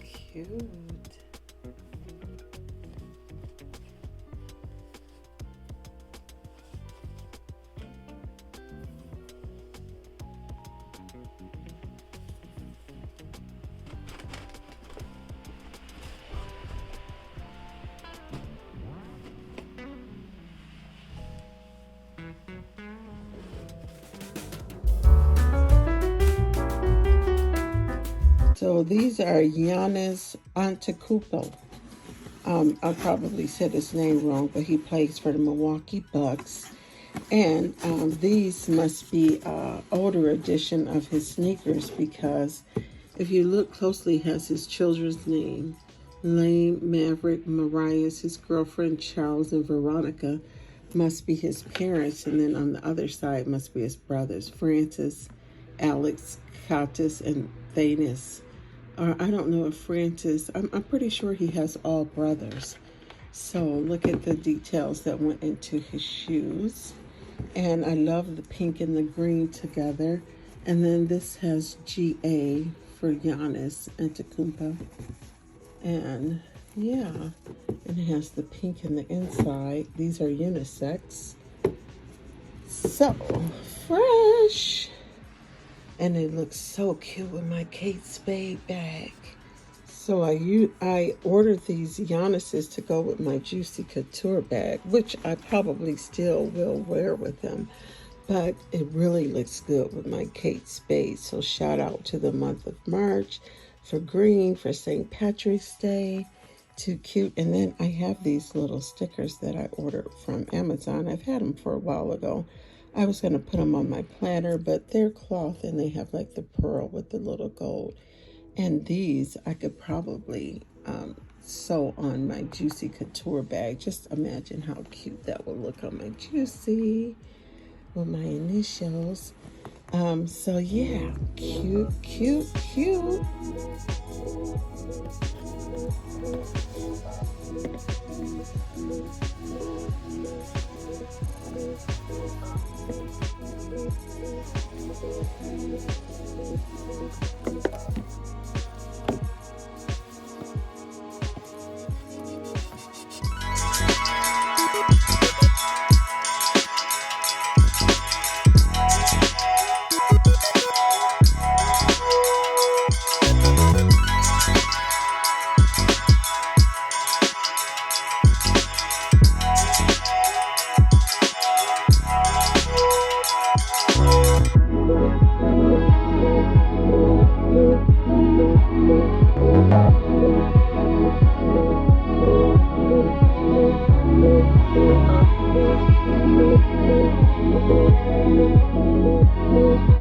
Cute. So these are Giannis Antetokounmpo. I probably said his name wrong, but he plays for the Milwaukee Bucks. And these must be older edition of his sneakers because if you look closely, he has his children's name. Lane, Maverick, Mariah, his girlfriend, Charles, and Veronica must be his parents. And then on the other side must be his brothers, Francis, Alex, Katis, and Thanis. I don't know if Francis, I'm pretty sure he has all brothers. So look at the details that went into his shoes. And I love the pink and the green together. And then this has GA for Giannis Antetokounmpo. And yeah, and it has the pink in the inside. These are unisex. So fresh. And it looks so cute with my Kate Spade bag. So I ordered these Giannis's to go with my Juicy Couture bag, which I probably still will wear with them. But it really looks good with my Kate Spade. So shout out to the month of March for green, for St. Patrick's Day. Too cute. And then I have these little stickers that I ordered from Amazon. I've had them for a while ago. I was going to put them on my planner, but they're cloth and they have like the pearl with the little gold. And these I could probably sew on my Juicy Couture bag. Just imagine how cute that will look on my Juicy with my initials. So yeah, cute, cute, cute.